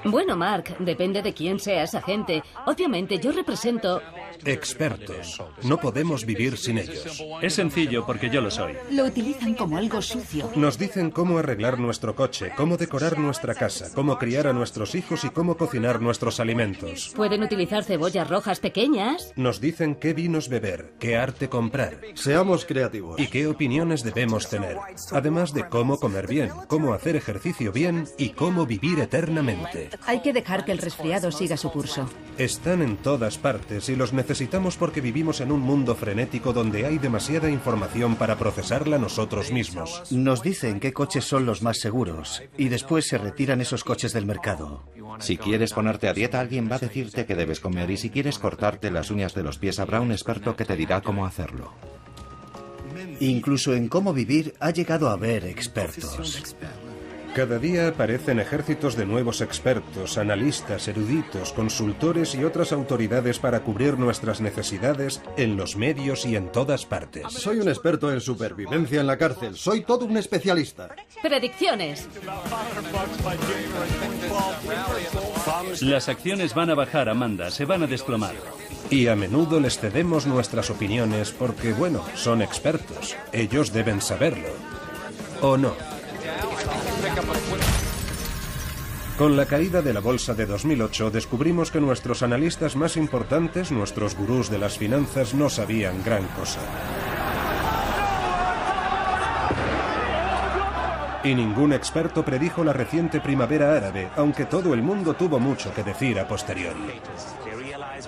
Bueno, Mark, depende de quién sea esa gente. Obviamente, yo represento... Expertos. No podemos vivir sin ellos. Es sencillo porque yo lo soy. Lo utilizan como algo sucio. Nos dicen cómo arreglar nuestro coche, cómo decorar nuestra casa, cómo criar a nuestros hijos y cómo cocinar nuestros alimentos. Pueden utilizar cebollas rojas pequeñas. Nos dicen qué vinos beber, qué arte comprar. Seamos creativos. Y qué opiniones debemos tener. Además de cómo comer bien, cómo hacer ejercicio bien y cómo vivir eternamente. Hay que dejar que el resfriado siga su curso. Están en todas partes y los necesitamos porque vivimos en un mundo frenético donde hay demasiada información para procesarla nosotros mismos. Nos dicen qué coches son los más seguros y después se retiran esos coches del mercado. Si quieres ponerte a dieta, alguien va a decirte qué debes comer, y si quieres cortarte las uñas de los pies, habrá un experto que te dirá cómo hacerlo. Incluso en cómo vivir ha llegado a haber expertos. Cada día aparecen ejércitos de nuevos expertos, analistas, eruditos, consultores y otras autoridades para cubrir nuestras necesidades en los medios y en todas partes. Soy un experto en supervivencia en la cárcel. Soy todo un especialista. Predicciones. Las acciones van a bajar, Amanda, se van a desplomar. Y a menudo les cedemos nuestras opiniones porque, bueno, son expertos. Ellos deben saberlo. ¿O no? Con la caída de la bolsa de 2008 descubrimos que nuestros analistas más importantes, nuestros gurús de las finanzas, no sabían gran cosa. Y ningún experto predijo la reciente primavera árabe, aunque todo el mundo tuvo mucho que decir a posteriori.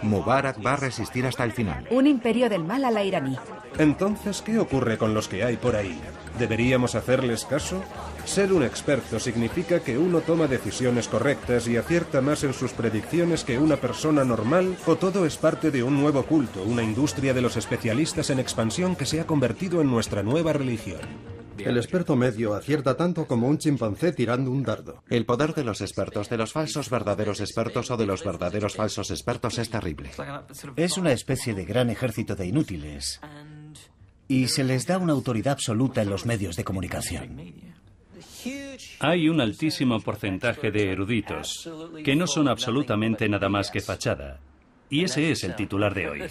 Mubarak va a resistir hasta el final. Un imperio del mal a la iraní. Entonces, ¿qué ocurre con los que hay por ahí? ¿Deberíamos hacerles caso? Ser un experto significa que uno toma decisiones correctas y acierta más en sus predicciones que una persona normal, o todo es parte de un nuevo culto, una industria de los especialistas en expansión que se ha convertido en nuestra nueva religión. El experto medio acierta tanto como un chimpancé tirando un dardo. El poder de los expertos, de los falsos verdaderos expertos o de los verdaderos falsos expertos es terrible. Es una especie de gran ejército de inútiles. Y se les da una autoridad absoluta en los medios de comunicación. Hay un altísimo porcentaje de eruditos que no son absolutamente nada más que fachada. Y ese es el titular de hoy.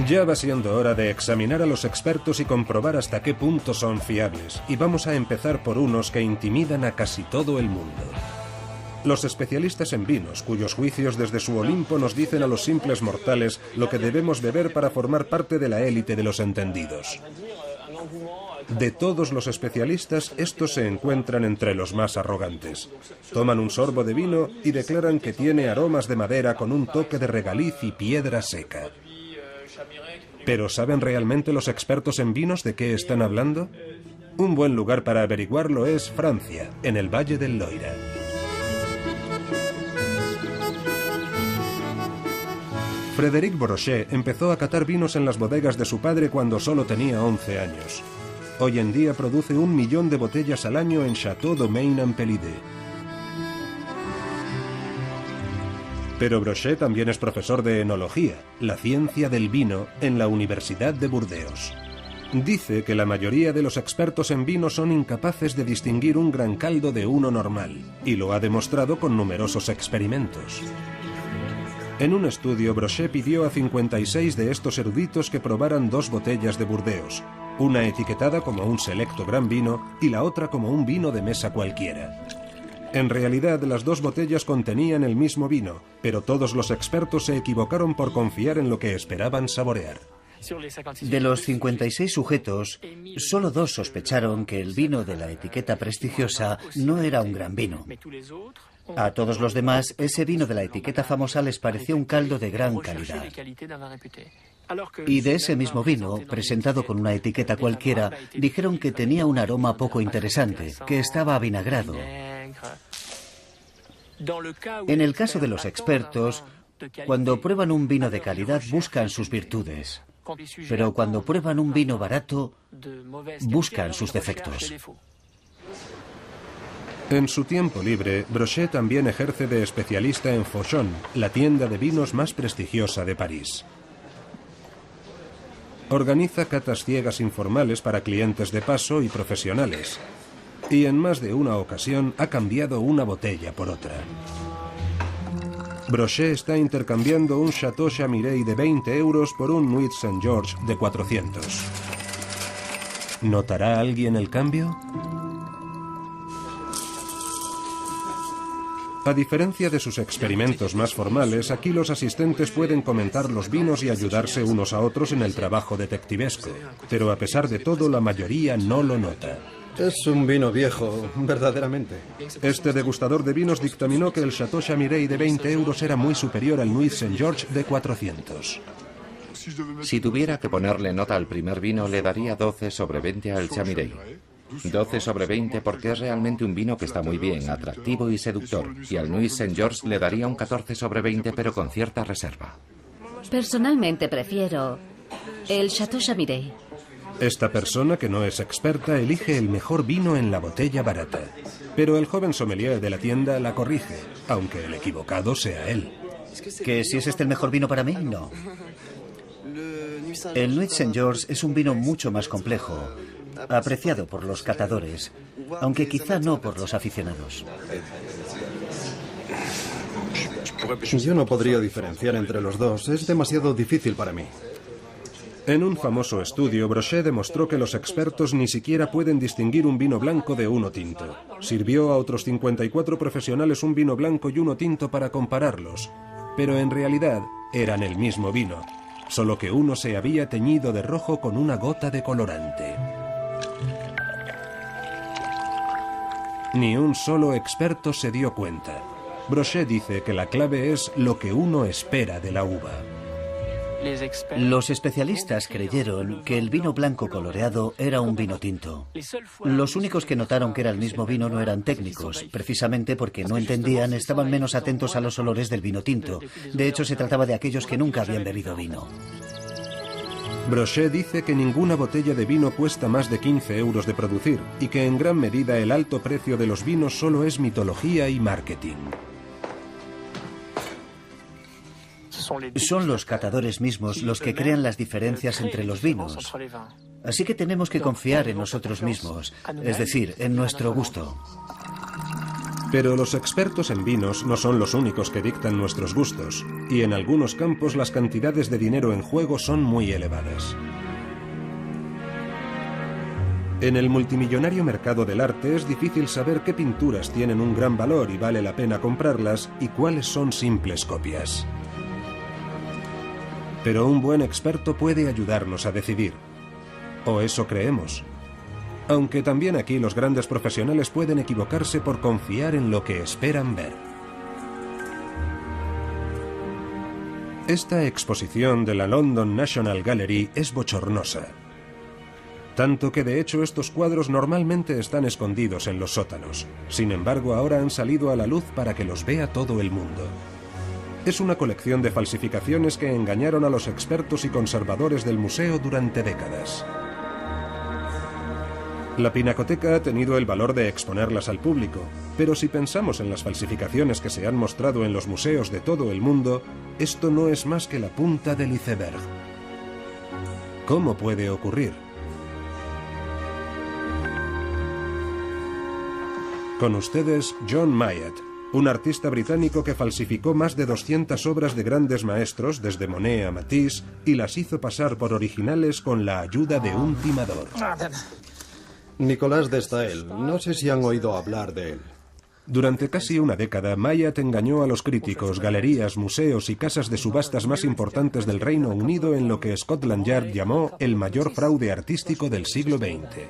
Ya va siendo hora de examinar a los expertos y comprobar hasta qué punto son fiables, y vamos a empezar por unos que intimidan a casi todo el mundo. Los especialistas en vinos, cuyos juicios desde su Olimpo nos dicen a los simples mortales lo que debemos beber para formar parte de la élite de los entendidos. De todos los especialistas, estos se encuentran entre los más arrogantes. Toman un sorbo de vino y declaran que tiene aromas de madera con un toque de regaliz y piedra seca. ¿Pero saben realmente los expertos en vinos de qué están hablando? Un buen lugar para averiguarlo es Francia, en el Valle del Loira. Frédéric Brochet empezó a catar vinos en las bodegas de su padre cuando solo tenía 11 años. Hoy en día produce 1 millón de botellas al año en Château Domaine-en-Pelide. Pero Brochet también es profesor de enología, la ciencia del vino, en la Universidad de Burdeos. Dice que la mayoría de los expertos en vino son incapaces de distinguir un gran caldo de uno normal, y lo ha demostrado con numerosos experimentos. En un estudio, Brochet pidió a 56 de estos eruditos que probaran 2 botellas de Burdeos, una etiquetada como un selecto gran vino y la otra como un vino de mesa cualquiera. En realidad, las 2 botellas contenían el mismo vino, pero todos los expertos se equivocaron por confiar en lo que esperaban saborear. De los 56 sujetos, solo 2 sospecharon que el vino de la etiqueta prestigiosa no era un gran vino. A todos los demás, ese vino de la etiqueta famosa les pareció un caldo de gran calidad. Y de ese mismo vino, presentado con una etiqueta cualquiera, dijeron que tenía un aroma poco interesante, que estaba avinagrado. En el caso de los expertos, cuando prueban un vino de calidad buscan sus virtudes, pero cuando prueban un vino barato buscan sus defectos. En su tiempo libre, Brochet también ejerce de especialista en Fauchon, la tienda de vinos más prestigiosa de París. Organiza catas ciegas informales para clientes de paso y profesionales. Y en más de una ocasión ha cambiado una botella por otra. Brochet está intercambiando un Chateau Chamiret de 20 euros por un Nuit Saint-Georges de 400. ¿Notará alguien el cambio? A diferencia de sus experimentos más formales, aquí los asistentes pueden comentar los vinos y ayudarse unos a otros en el trabajo detectivesco. Pero a pesar de todo, la mayoría no lo nota. Es un vino viejo, verdaderamente. Este degustador de vinos dictaminó que el Chateau Chamiret de 20 euros era muy superior al Nuit Saint-Georges de 400. Si tuviera que ponerle nota al primer vino, le daría 12 sobre 20 al Chamiret. 12 sobre 20 porque es realmente un vino que está muy bien, atractivo y seductor. Y al Nuit Saint-Georges le daría un 14 sobre 20, pero con cierta reserva. Personalmente prefiero el Chateau Chamiret. Esta persona, que no es experta, elige el mejor vino en la botella barata. Pero el joven sommelier de la tienda la corrige, aunque el equivocado sea él. ¿Que si es este el mejor vino para mí? No. El Nuit Saint-Georges es un vino mucho más complejo, apreciado por los catadores, aunque quizá no por los aficionados. Yo no podría diferenciar entre los dos, es demasiado difícil para mí. En un famoso estudio, Brochet demostró que los expertos ni siquiera pueden distinguir un vino blanco de uno tinto. Sirvió a otros 54 profesionales un vino blanco y uno tinto para compararlos, pero en realidad eran el mismo vino, solo que uno se había teñido de rojo con una gota de colorante. Ni un solo experto se dio cuenta. Brochet dice que la clave es lo que uno espera de la uva. Los especialistas creyeron que el vino blanco coloreado era un vino tinto. Los únicos que notaron que era el mismo vino no eran técnicos, precisamente porque no entendían, estaban menos atentos a los olores del vino tinto. De hecho, se trataba de aquellos que nunca habían bebido vino. Brochet dice que ninguna botella de vino cuesta más de 15 euros de producir y que en gran medida el alto precio de los vinos solo es mitología y marketing. Son los catadores mismos los que crean las diferencias entre los vinos. Así que tenemos que confiar en nosotros mismos, es decir, en nuestro gusto. Pero los expertos en vinos no son los únicos que dictan nuestros gustos, y en algunos campos las cantidades de dinero en juego son muy elevadas. En el multimillonario mercado del arte es difícil saber qué pinturas tienen un gran valor y vale la pena comprarlas y cuáles son simples copias. Pero un buen experto puede ayudarnos a decidir. O eso creemos. Aunque también aquí los grandes profesionales pueden equivocarse por confiar en lo que esperan ver. Esta exposición de la London National Gallery es bochornosa. Tanto que de hecho estos cuadros normalmente están escondidos en los sótanos. Sin embargo, ahora han salido a la luz para que los vea todo el mundo. Es una colección de falsificaciones que engañaron a los expertos y conservadores del museo durante décadas. La Pinacoteca ha tenido el valor de exponerlas al público, pero si pensamos en las falsificaciones que se han mostrado en los museos de todo el mundo, esto no es más que la punta del iceberg. ¿Cómo puede ocurrir? Con ustedes, John Mayat, un artista británico que falsificó más de 200 obras de grandes maestros, desde Monet a Matisse, y las hizo pasar por originales con la ayuda de un timador. Nicolas de Staël, no sé si han oído hablar de él. Durante casi una década, Mayat engañó a los críticos, galerías, museos y casas de subastas más importantes del Reino Unido en lo que Scotland Yard llamó el mayor fraude artístico del siglo XX.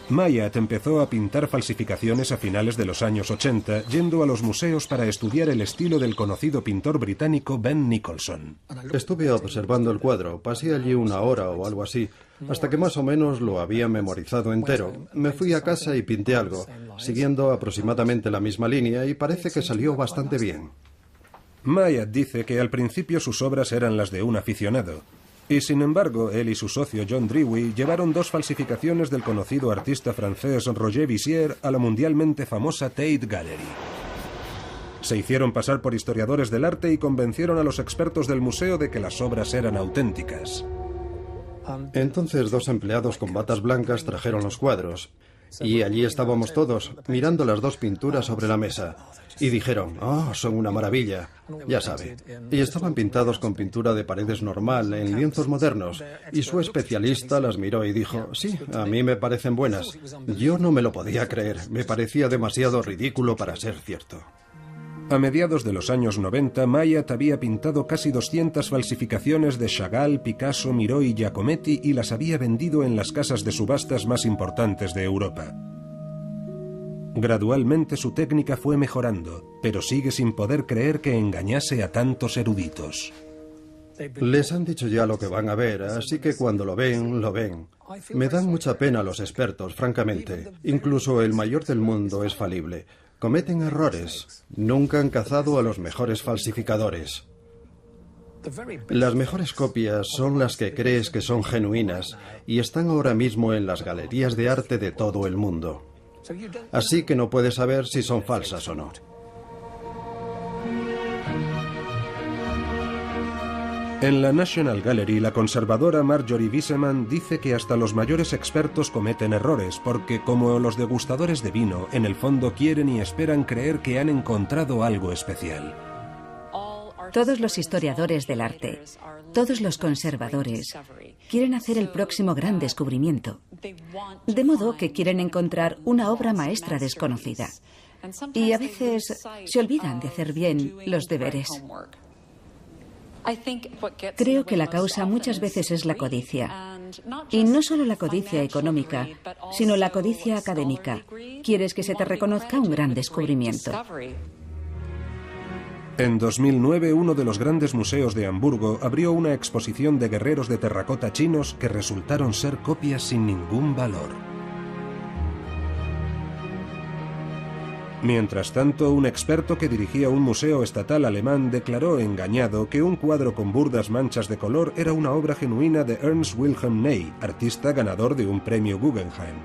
Mayat empezó a pintar falsificaciones a finales de los años 80, yendo a los museos para estudiar el estilo del conocido pintor británico Ben Nicholson. Estuve observando el cuadro, pasé allí una hora o algo así. Hasta que más o menos lo había memorizado entero, me fui a casa y pinté algo, siguiendo aproximadamente la misma línea, y parece que salió bastante bien. Mayat dice que al principio sus obras eran las de un aficionado, y sin embargo él y su socio John Dewey llevaron 2 falsificaciones del conocido artista francés Roger Vissier a la mundialmente famosa Tate Gallery. Se hicieron pasar por historiadores del arte y convencieron a los expertos del museo de que las obras eran auténticas. Entonces 2 empleados con batas blancas trajeron los cuadros, y allí estábamos todos, mirando las 2 pinturas sobre la mesa, y dijeron: «Oh, son una maravilla», ya sabe. Y estaban pintados con pintura de paredes normal, en lienzos modernos, y su especialista las miró y dijo: «Sí, a mí me parecen buenas». Yo no me lo podía creer, me parecía demasiado ridículo para ser cierto. A mediados de los años 90, Mayat había pintado casi 200 falsificaciones de Chagall, Picasso, Miró y Giacometti y las había vendido en las casas de subastas más importantes de Europa. Gradualmente su técnica fue mejorando, pero sigue sin poder creer que engañase a tantos eruditos. Les han dicho ya lo que van a ver, así que cuando lo ven, lo ven. Me dan mucha pena los expertos, francamente. Incluso el mayor del mundo es falible. Cometen errores. Nunca han cazado a los mejores falsificadores. Las mejores copias son las que crees que son genuinas y están ahora mismo en las galerías de arte de todo el mundo. Así que no puedes saber si son falsas o no. En la National Gallery, la conservadora Marjorie Wiseman dice que hasta los mayores expertos cometen errores porque, como los degustadores de vino, en el fondo quieren y esperan creer que han encontrado algo especial. Todos los historiadores del arte, todos los conservadores, quieren hacer el próximo gran descubrimiento. De modo que quieren encontrar una obra maestra desconocida. Y a veces se olvidan de hacer bien los deberes. Creo que la causa muchas veces es la codicia. Y no solo la codicia económica, sino la codicia académica. Quieres que se te reconozca un gran descubrimiento. En 2009, uno de los grandes museos de Hamburgo abrió una exposición de guerreros de terracota chinos que resultaron ser copias sin ningún valor. Mientras tanto, un experto que dirigía un museo estatal alemán declaró engañado que un cuadro con burdas manchas de color era una obra genuina de Ernst Wilhelm Ney, artista ganador de un premio Guggenheim.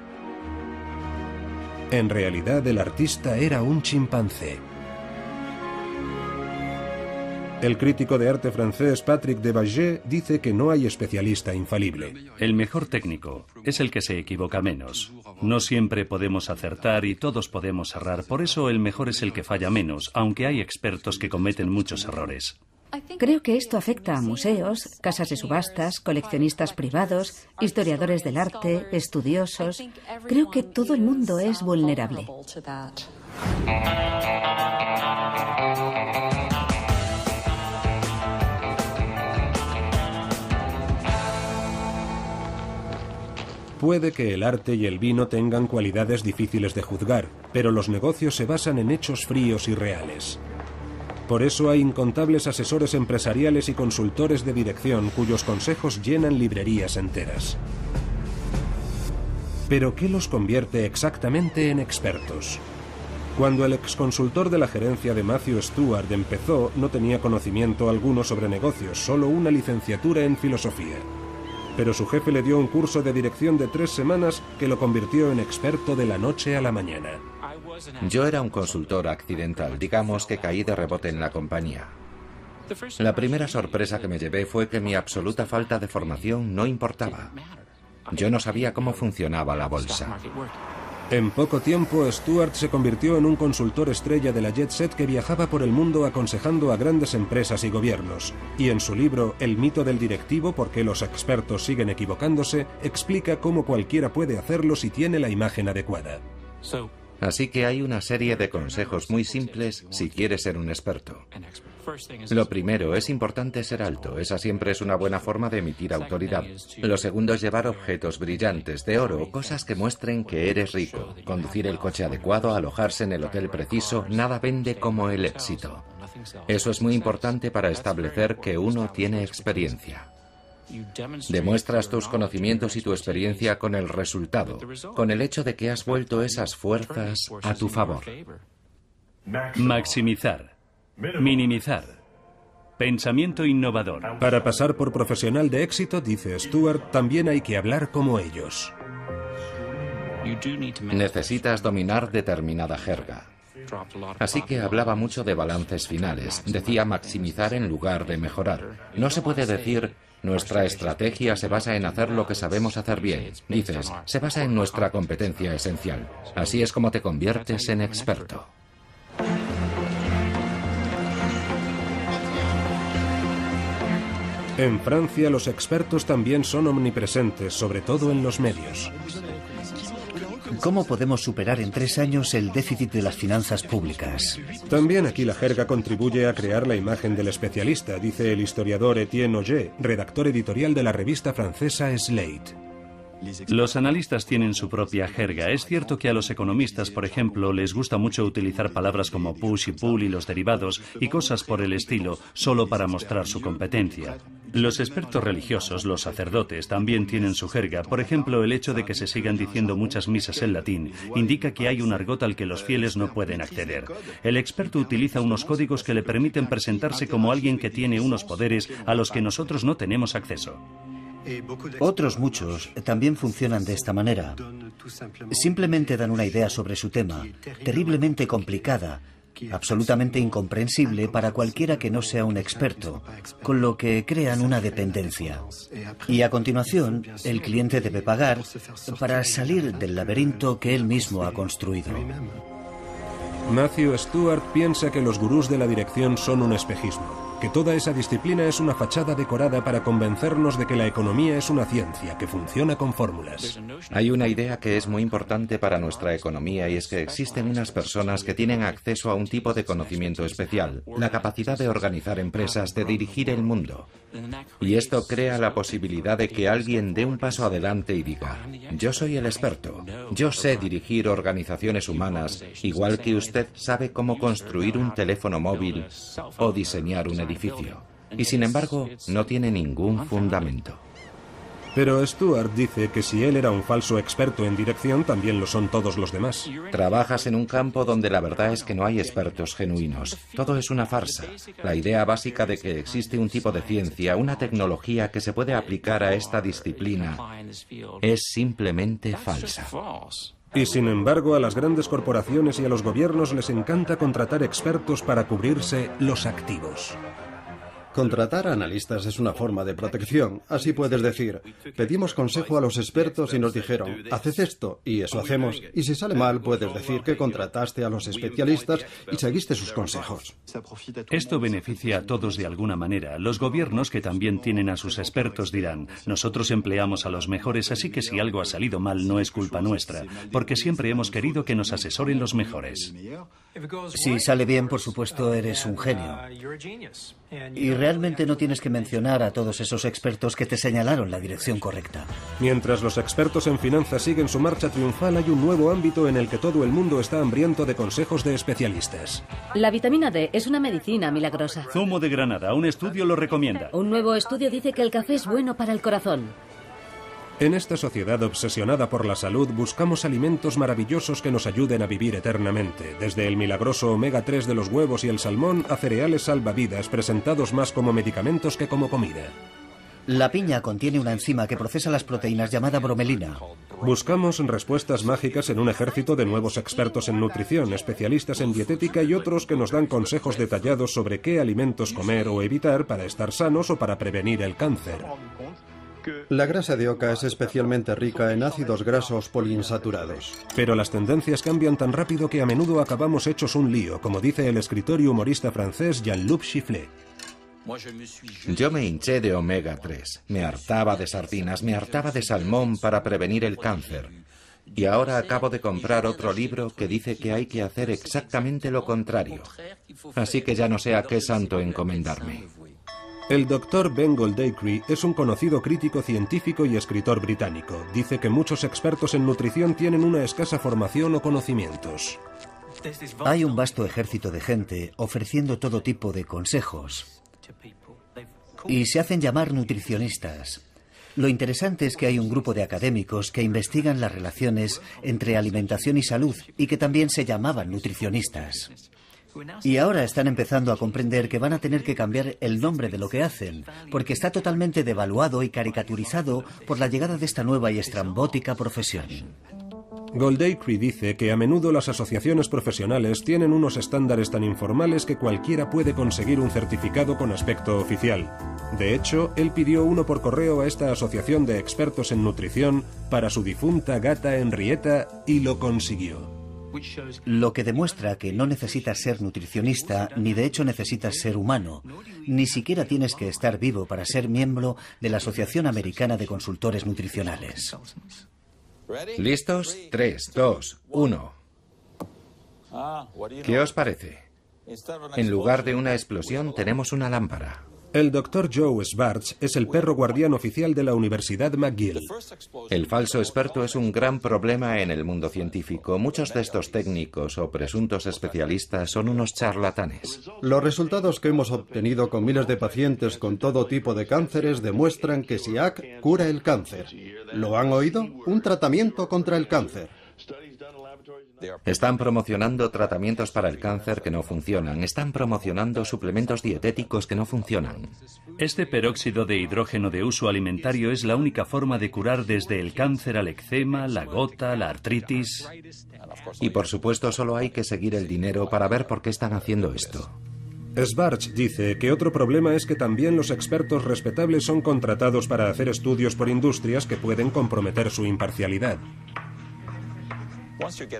En realidad, el artista era un chimpancé. El crítico de arte francés Patrick Debaget dice que no hay especialista infalible. El mejor técnico es el que se equivoca menos. No siempre podemos acertar y todos podemos errar, por eso el mejor es el que falla menos, aunque hay expertos que cometen muchos errores. Creo que esto afecta a museos, casas de subastas, coleccionistas privados, historiadores del arte, estudiosos. Creo que todo el mundo es vulnerable. Puede que el arte y el vino tengan cualidades difíciles de juzgar, pero los negocios se basan en hechos fríos y reales. Por eso hay incontables asesores empresariales y consultores de dirección cuyos consejos llenan librerías enteras. ¿Pero qué los convierte exactamente en expertos? Cuando el exconsultor de la gerencia de Matthew Stewart empezó, no tenía conocimiento alguno sobre negocios, solo una licenciatura en filosofía. Pero su jefe le dio un curso de dirección de 3 semanas que lo convirtió en experto de la noche a la mañana. Yo era un consultor accidental, digamos que caí de rebote en la compañía. La primera sorpresa que me llevé fue que mi absoluta falta de formación no importaba. Yo no sabía cómo funcionaba la bolsa. En poco tiempo, Stewart se convirtió en un consultor estrella de la Jet Set que viajaba por el mundo aconsejando a grandes empresas y gobiernos. Y en su libro El mito del directivo, ¿por qué los expertos siguen equivocándose?, explica cómo cualquiera puede hacerlo si tiene la imagen adecuada. Así que hay una serie de consejos muy simples si quieres ser un experto. Lo primero, es importante ser alto. Esa siempre es una buena forma de emitir autoridad. Lo segundo es llevar objetos brillantes, de oro, cosas que muestren que eres rico. Conducir el coche adecuado, alojarse en el hotel preciso, nada vende como el éxito. Eso es muy importante para establecer que uno tiene experiencia. Demuestras tus conocimientos y tu experiencia con el resultado, con el hecho de que has vuelto esas fuerzas a tu favor. Maximizar. Minimizar. Pensamiento innovador. Para pasar por profesional de éxito, dice Stuart, también hay que hablar como ellos. Necesitas dominar determinada jerga. Así que hablaba mucho de balances finales. Decía maximizar en lugar de mejorar. No se puede decir, nuestra estrategia se basa en hacer lo que sabemos hacer bien. Dices, se basa en nuestra competencia esencial. Así es como te conviertes en experto. En Francia, los expertos también son omnipresentes, sobre todo en los medios. ¿Cómo podemos superar en 3 años el déficit de las finanzas públicas? También aquí la jerga contribuye a crear la imagen del especialista, dice el historiador Etienne Auger, redactor editorial de la revista francesa Slate. Los analistas tienen su propia jerga. Es cierto que a los economistas, por ejemplo, les gusta mucho utilizar palabras como push y pull y los derivados y cosas por el estilo, solo para mostrar su competencia. Los expertos religiosos, los sacerdotes, también tienen su jerga. Por ejemplo, el hecho de que se sigan diciendo muchas misas en latín indica que hay un argot al que los fieles no pueden acceder. El experto utiliza unos códigos que le permiten presentarse como alguien que tiene unos poderes a los que nosotros no tenemos acceso. Otros muchos también funcionan de esta manera. Simplemente dan una idea sobre su tema, terriblemente complicada, absolutamente incomprensible para cualquiera que no sea un experto, con lo que crean una dependencia. Y a continuación, el cliente debe pagar para salir del laberinto que él mismo ha construido. Matthew Stuart piensa que los gurús de la dirección son un espejismo, que toda esa disciplina es una fachada decorada para convencernos de que la economía es una ciencia que funciona con fórmulas. Hay una idea que es muy importante para nuestra economía y es que existen unas personas que tienen acceso a un tipo de conocimiento especial, la capacidad de organizar empresas, de dirigir el mundo. Y esto crea la posibilidad de que alguien dé un paso adelante y diga, yo soy el experto, yo sé dirigir organizaciones humanas, igual que usted sabe cómo construir un teléfono móvil o diseñar un edificio. Y sin embargo, no tiene ningún fundamento. Pero Stuart dice que si él era un falso experto en dirección, también lo son todos los demás. Trabajas en un campo donde la verdad es que no hay expertos genuinos. Todo es una farsa. La idea básica de que existe un tipo de ciencia, una tecnología que se puede aplicar a esta disciplina, es simplemente falsa. Y sin embargo, a las grandes corporaciones y a los gobiernos les encanta contratar expertos para cubrirse los activos. Contratar analistas es una forma de protección. Así puedes decir, pedimos consejo a los expertos y nos dijeron, haced esto, y eso hacemos. Y si sale mal, puedes decir que contrataste a los especialistas y seguiste sus consejos. Esto beneficia a todos de alguna manera. Los gobiernos, que también tienen a sus expertos, dirán, nosotros empleamos a los mejores, así que si algo ha salido mal no es culpa nuestra, porque siempre hemos querido que nos asesoren los mejores. Si sale bien, por supuesto, eres un genio. Y realmente no tienes que mencionar a todos esos expertos que te señalaron la dirección correcta. Mientras los expertos en finanzas siguen su marcha triunfal, hay un nuevo ámbito en el que todo el mundo está hambriento de consejos de especialistas. La vitamina D es una medicina milagrosa. Zumo de granada, un estudio lo recomienda. Un nuevo estudio dice que el café es bueno para el corazón. En esta sociedad obsesionada por la salud buscamos alimentos maravillosos que nos ayuden a vivir eternamente, desde el milagroso omega 3 de los huevos y el salmón a cereales salvavidas presentados más como medicamentos que como comida. La piña contiene una enzima que procesa las proteínas llamada bromelina. Buscamos respuestas mágicas en un ejército de nuevos expertos en nutrición, especialistas en dietética y otros que nos dan consejos detallados sobre qué alimentos comer o evitar para estar sanos o para prevenir el cáncer. La grasa de oca es especialmente rica en ácidos grasos poliinsaturados. Pero las tendencias cambian tan rápido que a menudo acabamos hechos un lío, como dice el escritor y humorista francés Jean-Luc Chifflet. Yo me hinché de omega 3, me hartaba de sardinas, me hartaba de salmón para prevenir el cáncer. Y ahora acabo de comprar otro libro que dice que hay que hacer exactamente lo contrario. Así que ya no sé a qué santo encomendarme. El Dr. Ben Goldacre es un conocido crítico científico y escritor británico. Dice que muchos expertos en nutrición tienen una escasa formación o conocimientos. Hay un vasto ejército de gente ofreciendo todo tipo de consejos. y se hacen llamar nutricionistas. Lo interesante es que hay un grupo de académicos que investigan las relaciones entre alimentación y salud y que también se llamaban nutricionistas. Y ahora están empezando a comprender que van a tener que cambiar el nombre de lo que hacen, porque está totalmente devaluado y caricaturizado por la llegada de esta nueva y estrambótica profesión. Goldacre dice que a menudo las asociaciones profesionales tienen unos estándares tan informales que cualquiera puede conseguir un certificado con aspecto oficial. De hecho, él pidió uno por correo a esta asociación de expertos en nutrición para su difunta gata Henrietta y lo consiguió. Lo que demuestra que no necesitas ser nutricionista, ni de hecho necesitas ser humano. Ni siquiera tienes que estar vivo para ser miembro de la Asociación Americana de Consultores Nutricionales. ¿Listos? 3, 2, 1. ¿Qué os parece? En lugar de una explosión tenemos una lámpara. El Dr. Joe Schwartz es el perro guardián oficial de la Universidad McGill. El falso experto es un gran problema en el mundo científico. Muchos de estos técnicos o presuntos especialistas son unos charlatanes. Los resultados que hemos obtenido con miles de pacientes con todo tipo de cánceres demuestran que SIAC cura el cáncer. ¿Lo han oído? Un tratamiento contra el cáncer. Están promocionando tratamientos para el cáncer que no funcionan. Están promocionando suplementos dietéticos que no funcionan. Este peróxido de hidrógeno de uso alimentario es la única forma de curar desde el cáncer al eczema, la gota, la artritis. Y por supuesto solo hay que seguir el dinero para ver por qué están haciendo esto. Schwartz dice que otro problema es que también los expertos respetables son contratados para hacer estudios por industrias que pueden comprometer su imparcialidad.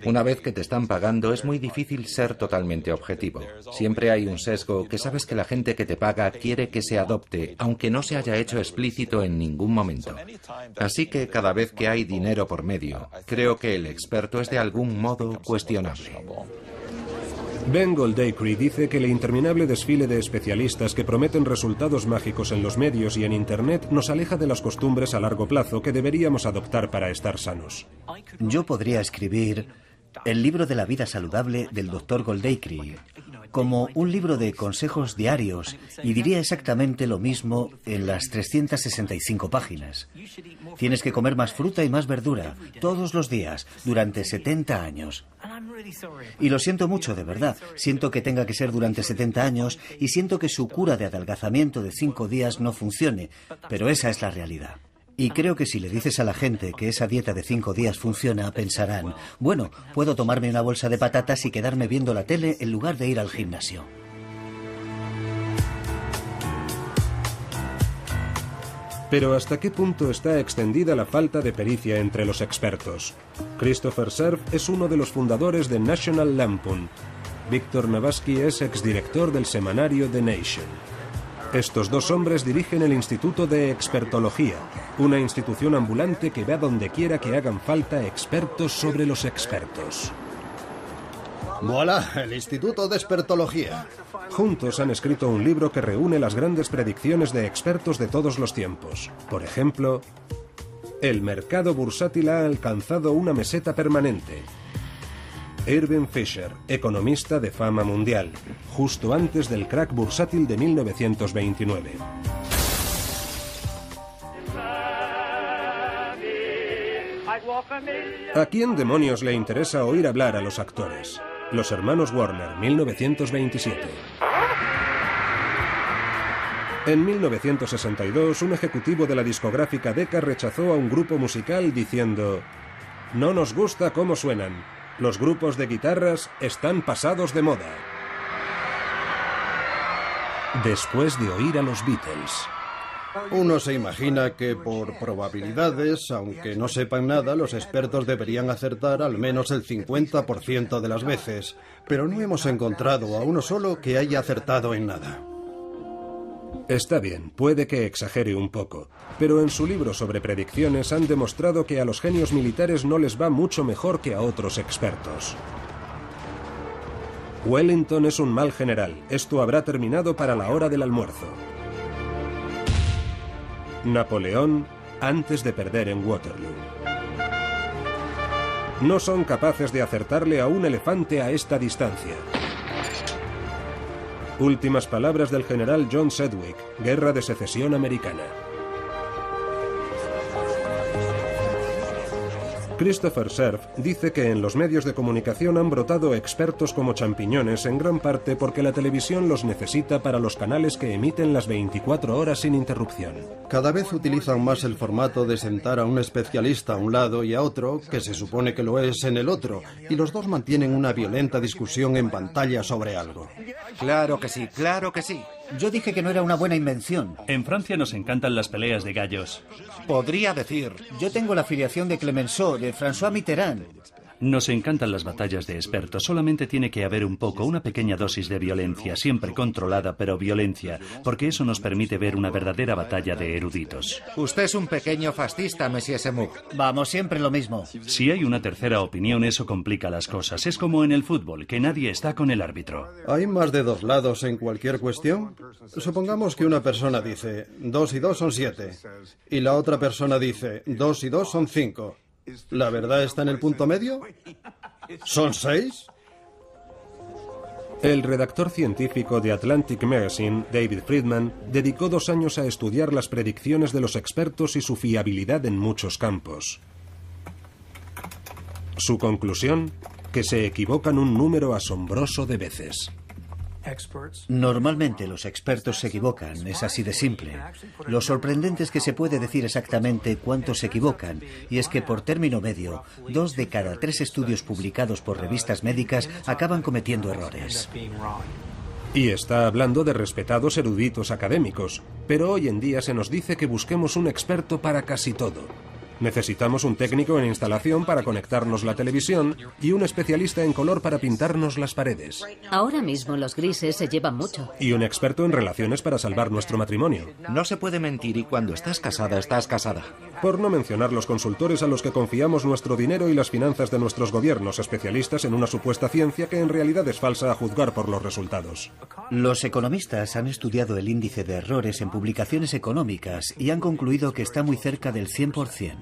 Una vez que te están pagando es muy difícil ser totalmente objetivo. Siempre hay un sesgo que sabes que la gente que te paga quiere que se adopte, aunque no se haya hecho explícito en ningún momento. Así que cada vez que hay dinero por medio, creo que el experto es de algún modo cuestionable. Ben Goldacre dice que el interminable desfile de especialistas que prometen resultados mágicos en los medios y en Internet nos aleja de las costumbres a largo plazo que deberíamos adoptar para estar sanos. Yo podría escribir el libro de la vida saludable del Dr. Goldacre como un libro de consejos diarios y diría exactamente lo mismo en las 365 páginas. Tienes que comer más fruta y más verdura todos los días durante 70 años. Y lo siento mucho, de verdad. Siento que tenga que ser durante 70 años y siento que su cura de adelgazamiento de 5 días no funcione, pero esa es la realidad. Y creo que si le dices a la gente que esa dieta de 5 días funciona, pensarán, bueno, puedo tomarme una bolsa de patatas y quedarme viendo la tele en lugar de ir al gimnasio. Pero ¿hasta qué punto está extendida la falta de pericia entre los expertos? Christopher Cerf es uno de los fundadores de National Lampoon. Víctor Navasky es exdirector del semanario The Nation. Estos dos hombres dirigen el Instituto de Expertología, una institución ambulante que va donde quiera que hagan falta expertos sobre los expertos. ¡Voilà! El Instituto de Expertología. Juntos han escrito un libro que reúne las grandes predicciones de expertos de todos los tiempos. Por ejemplo, el mercado bursátil ha alcanzado una meseta permanente. Irving Fisher, economista de fama mundial, justo antes del crack bursátil de 1929. ¿A quién demonios le interesa oír hablar a los actores? Los hermanos Warner, 1927. En 1962, un ejecutivo de la discográfica Decca rechazó a un grupo musical diciendo: «No nos gusta cómo suenan. Los grupos de guitarras están pasados de moda». Después de oír a los Beatles. Uno se imagina que por probabilidades, aunque no sepan nada, los expertos deberían acertar al menos el 50% de las veces, pero no hemos encontrado a uno solo que haya acertado en nada. Está bien, puede que exagere un poco, pero en su libro sobre predicciones han demostrado que a los genios militares no les va mucho mejor que a otros expertos. Wellington es un mal general, esto habrá terminado para la hora del almuerzo. Napoleón antes de perder en Waterloo. No son capaces de acertarle a un elefante a esta distancia. Últimas palabras del general John Sedgwick, Guerra de Secesión Americana. Christopher Cerf dice que en los medios de comunicación han brotado expertos como champiñones en gran parte porque la televisión los necesita para los canales que emiten las 24 horas sin interrupción. Cada vez utilizan más el formato de sentar a un especialista a un lado y a otro, que se supone que lo es en el otro, y los dos mantienen una violenta discusión en pantalla sobre algo. Claro que sí, claro que sí. Yo dije que no era una buena invención. En Francia nos encantan las peleas de gallos. Podría decir. Yo tengo la afiliación de Clemenceau, de François Mitterrand. Nos encantan las batallas de expertos. Solamente tiene que haber una pequeña dosis de violencia, siempre controlada, pero violencia, porque eso nos permite ver una verdadera batalla de eruditos. Usted es un pequeño fascista, Monsieur Semouk. Vamos, siempre lo mismo. Si hay una tercera opinión, eso complica las cosas. Es como en el fútbol, que nadie está con el árbitro. ¿Hay más de dos lados en cualquier cuestión? Supongamos que una persona dice 2 y 2 son 7 y la otra persona dice 2 y 2 son 5. ¿La verdad está en el punto medio? ¿Son 6? El redactor científico de Atlantic Magazine, David Friedman, dedicó 2 años a estudiar las predicciones de los expertos y su fiabilidad en muchos campos. Su conclusión, que se equivocan un número asombroso de veces. Normalmente los expertos se equivocan, es así de simple. Lo sorprendente es que se puede decir exactamente cuántos se equivocan, y es que por término medio, 2 de cada 3 estudios publicados por revistas médicas acaban cometiendo errores. Y está hablando de respetados eruditos académicos, pero hoy en día se nos dice que busquemos un experto para casi todo. Necesitamos un técnico en instalación para conectarnos la televisión y un especialista en color para pintarnos las paredes. Ahora mismo los grises se llevan mucho. Y un experto en relaciones para salvar nuestro matrimonio. No se puede mentir y cuando estás casada, estás casada. Por no mencionar los consultores a los que confiamos nuestro dinero y las finanzas de nuestros gobiernos, especialistas en una supuesta ciencia que en realidad es falsa a juzgar por los resultados. Los economistas han estudiado el índice de errores en publicaciones económicas y han concluido que está muy cerca del 100%.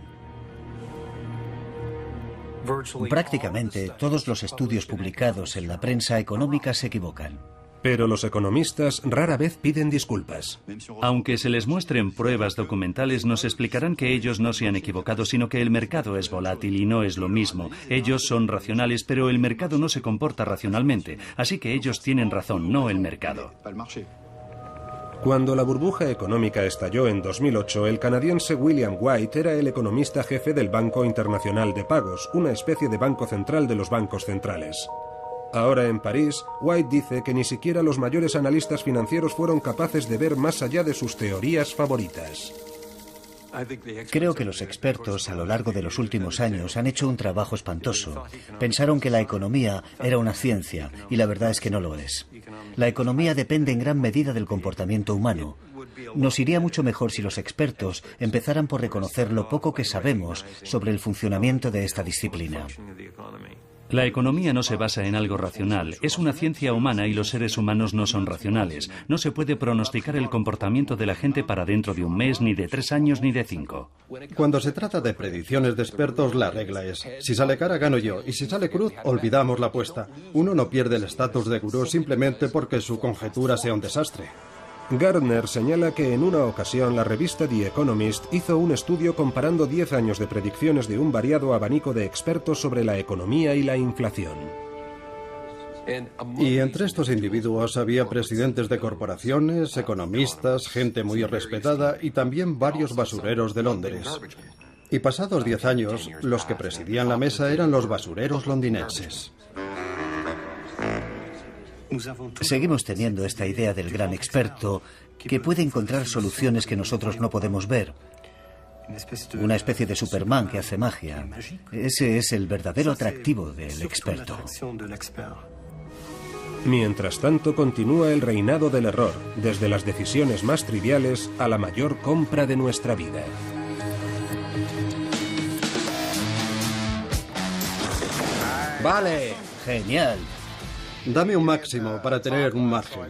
Prácticamente todos los estudios publicados en la prensa económica se equivocan. Pero los economistas rara vez piden disculpas. Aunque se les muestren pruebas documentales, nos explicarán que ellos no se han equivocado, sino que el mercado es volátil y no es lo mismo. Ellos son racionales, pero el mercado no se comporta racionalmente. Así que ellos tienen razón, no el mercado. Cuando la burbuja económica estalló en 2008, el canadiense William White era el economista jefe del Banco Internacional de Pagos, una especie de banco central de los bancos centrales. Ahora en París, White dice que ni siquiera los mayores analistas financieros fueron capaces de ver más allá de sus teorías favoritas. Creo que los expertos a lo largo de los últimos años han hecho un trabajo espantoso. Pensaron que la economía era una ciencia y la verdad es que no lo es. La economía depende en gran medida del comportamiento humano. Nos iría mucho mejor si los expertos empezaran por reconocer lo poco que sabemos sobre el funcionamiento de esta disciplina. La economía no se basa en algo racional, es una ciencia humana y los seres humanos no son racionales. No se puede pronosticar el comportamiento de la gente para dentro de un mes, ni de 3 años, ni de 5. Cuando se trata de predicciones de expertos, la regla es: si sale cara, gano yo, y si sale cruz, olvidamos la apuesta. Uno no pierde el estatus de gurú simplemente porque su conjetura sea un desastre. Gardner señala que en una ocasión la revista The Economist hizo un estudio comparando 10 años de predicciones de un variado abanico de expertos sobre la economía y la inflación. Y entre estos individuos había presidentes de corporaciones, economistas, gente muy respetada y también varios basureros de Londres. Y pasados 10 años, los que presidían la mesa eran los basureros londinenses. Seguimos teniendo esta idea del gran experto que puede encontrar soluciones que nosotros no podemos ver. Una especie de Superman que hace magia. Ese es el verdadero atractivo del experto. Mientras tanto, continúa el reinado del error, desde las decisiones más triviales a la mayor compra de nuestra vida. Vale, genial. Dame un máximo para tener un margen.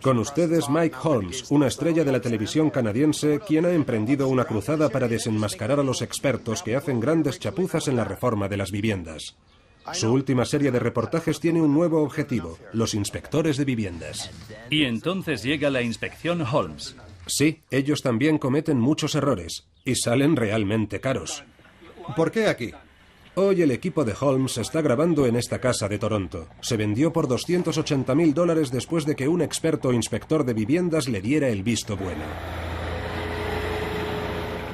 Con ustedes Mike Holmes, una estrella de la televisión canadiense, quien ha emprendido una cruzada para desenmascarar a los expertos que hacen grandes chapuzas en la reforma de las viviendas. Su última serie de reportajes tiene un nuevo objetivo: los inspectores de viviendas. Y entonces llega la inspección Holmes. Sí, ellos también cometen muchos errores y salen realmente caros. ¿Por qué aquí? Hoy el equipo de Holmes está grabando en esta casa de Toronto. Se vendió por $280.000 después de que un experto inspector de viviendas le diera el visto bueno.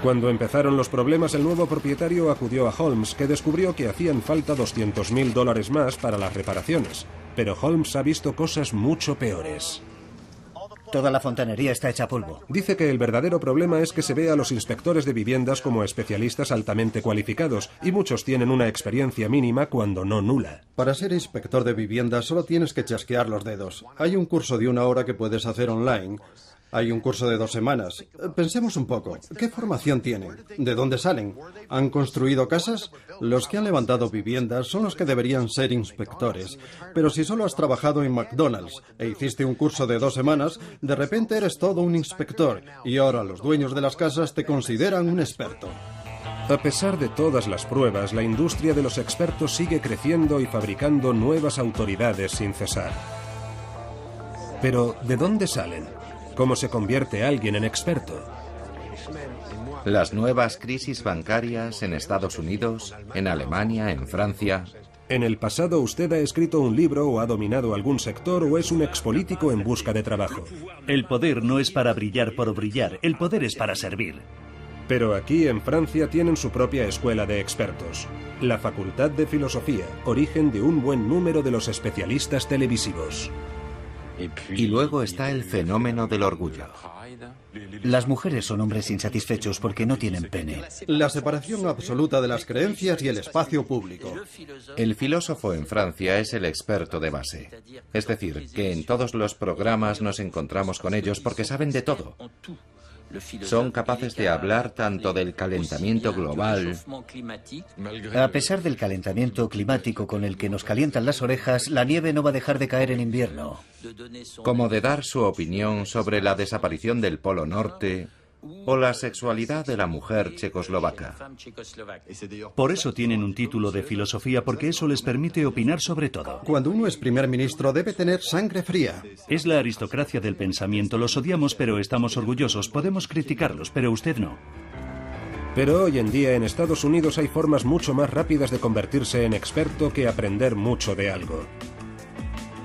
Cuando empezaron los problemas, el nuevo propietario acudió a Holmes, que descubrió que hacían falta $200.000 más para las reparaciones. Pero Holmes ha visto cosas mucho peores. Toda la fontanería está hecha polvo. Dice que el verdadero problema es que se ve a los inspectores de viviendas como especialistas altamente cualificados, y muchos tienen una experiencia mínima cuando no nula. Para ser inspector de viviendas solo tienes que chasquear los dedos. Hay un curso de 1 hora que puedes hacer online. Hay un curso de 2 semanas. Pensemos un poco. ¿Qué formación tienen? ¿De dónde salen? ¿Han construido casas? Los que han levantado viviendas son los que deberían ser inspectores. Pero si solo has trabajado en McDonald's e hiciste un curso de 2 semanas, de repente eres todo un inspector y ahora los dueños de las casas te consideran un experto. A pesar de todas las pruebas, la industria de los expertos sigue creciendo y fabricando nuevas autoridades sin cesar. Pero, ¿de dónde salen? ¿Cómo se convierte alguien en experto? Las nuevas crisis bancarias en Estados Unidos, en Alemania, en Francia. ¿En el pasado usted ha escrito un libro o ha dominado algún sector o es un expolítico en busca de trabajo? El poder no es para brillar por brillar, el poder es para servir. Pero aquí en Francia tienen su propia escuela de expertos. La Facultad de Filosofía, origen de un buen número de los especialistas televisivos. Y luego está el fenómeno del orgullo. Las mujeres son hombres insatisfechos porque no tienen pene. La separación absoluta de las creencias y el espacio público. El filósofo en Francia es el experto de base. Es decir, que en todos los programas nos encontramos con ellos porque saben de todo. Son capaces de hablar tanto del calentamiento global. A pesar del calentamiento climático con el que nos calientan las orejas, la nieve no va a dejar de caer en invierno. Como de dar su opinión sobre la desaparición del Polo Norte o la sexualidad de la mujer checoslovaca. Por eso tienen un título de filosofía, porque eso les permite opinar sobre todo. Cuando uno es primer ministro debe tener sangre fría. Es la aristocracia del pensamiento. Los odiamos, pero estamos orgullosos. Podemos criticarlos, pero usted no. Pero hoy en día en Estados Unidos hay formas mucho más rápidas de convertirse en experto que aprender mucho de algo.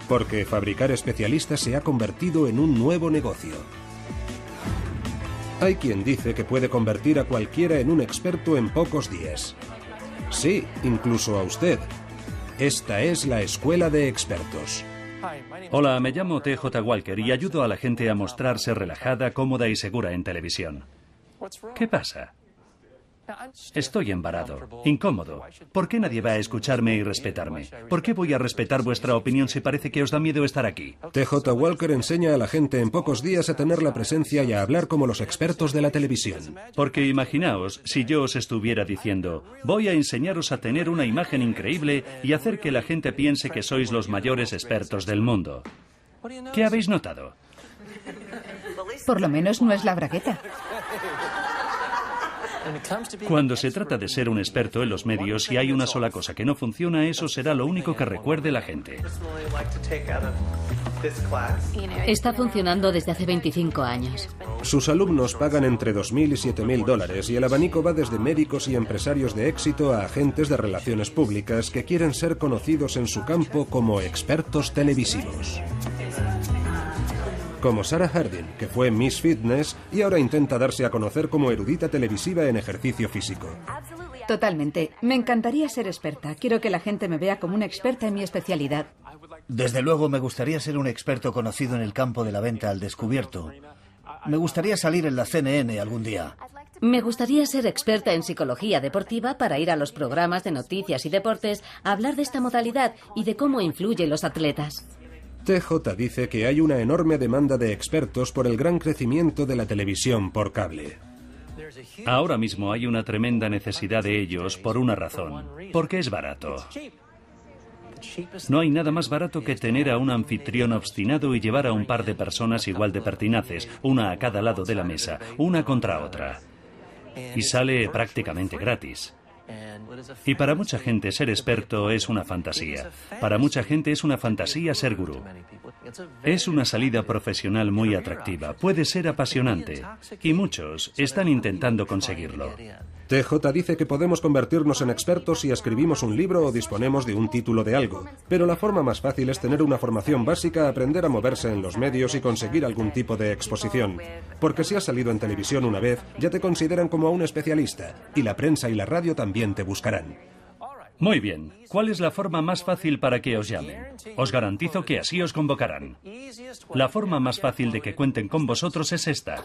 Porque fabricar especialistas se ha convertido en un nuevo negocio. Hay quien dice que puede convertir a cualquiera en un experto en pocos días. Sí, incluso a usted. Esta es la Escuela de Expertos. Hola, me llamo T.J. Walker y ayudo a la gente a mostrarse relajada, cómoda y segura en televisión. ¿Qué pasa? Estoy embarado, incómodo. ¿Por qué nadie va a escucharme y respetarme? ¿Por qué voy a respetar vuestra opinión si parece que os da miedo estar aquí? T.J. Walker enseña a la gente en pocos días a tener la presencia y a hablar como los expertos de la televisión. Porque imaginaos si yo os estuviera diciendo, voy a enseñaros a tener una imagen increíble y hacer que la gente piense que sois los mayores expertos del mundo. ¿Qué habéis notado? Por lo menos no es la bragueta. Cuando se trata de ser un experto en los medios, si hay una sola cosa que no funciona, eso será lo único que recuerde la gente. Está funcionando desde hace 25 años. Sus alumnos pagan entre $2.000 y $7.000 y el abanico va desde médicos y empresarios de éxito a agentes de relaciones públicas que quieren ser conocidos en su campo como expertos televisivos. Como Sarah Harding, que fue Miss Fitness y ahora intenta darse a conocer como erudita televisiva en ejercicio físico. Totalmente. Me encantaría ser experta. Quiero que la gente me vea como una experta en mi especialidad. Desde luego me gustaría ser un experto conocido en el campo de la venta al descubierto. Me gustaría salir en la CNN algún día. Me gustaría ser experta en psicología deportiva para ir a los programas de noticias y deportes a hablar de esta modalidad y de cómo influyen los atletas. TJ dice que hay una enorme demanda de expertos por el gran crecimiento de la televisión por cable. Ahora mismo hay una tremenda necesidad de ellos por una razón, porque es barato. No hay nada más barato que tener a un anfitrión obstinado y llevar a un par de personas igual de pertinaces, una a cada lado de la mesa, una contra otra. Y sale prácticamente gratis. Y para mucha gente ser experto es una fantasía. Para mucha gente es una fantasía ser gurú. Es una salida profesional muy atractiva, puede ser apasionante, y muchos están intentando conseguirlo. TJ dice que podemos convertirnos en expertos si escribimos un libro o disponemos de un título de algo, pero la forma más fácil es tener una formación básica, aprender a moverse en los medios y conseguir algún tipo de exposición. Porque si has salido en televisión una vez, ya te consideran como a un especialista, y la prensa y la radio también te buscarán. Muy bien, ¿cuál es la forma más fácil para que os llamen? Os garantizo que así os convocarán. La forma más fácil de que cuenten con vosotros es esta.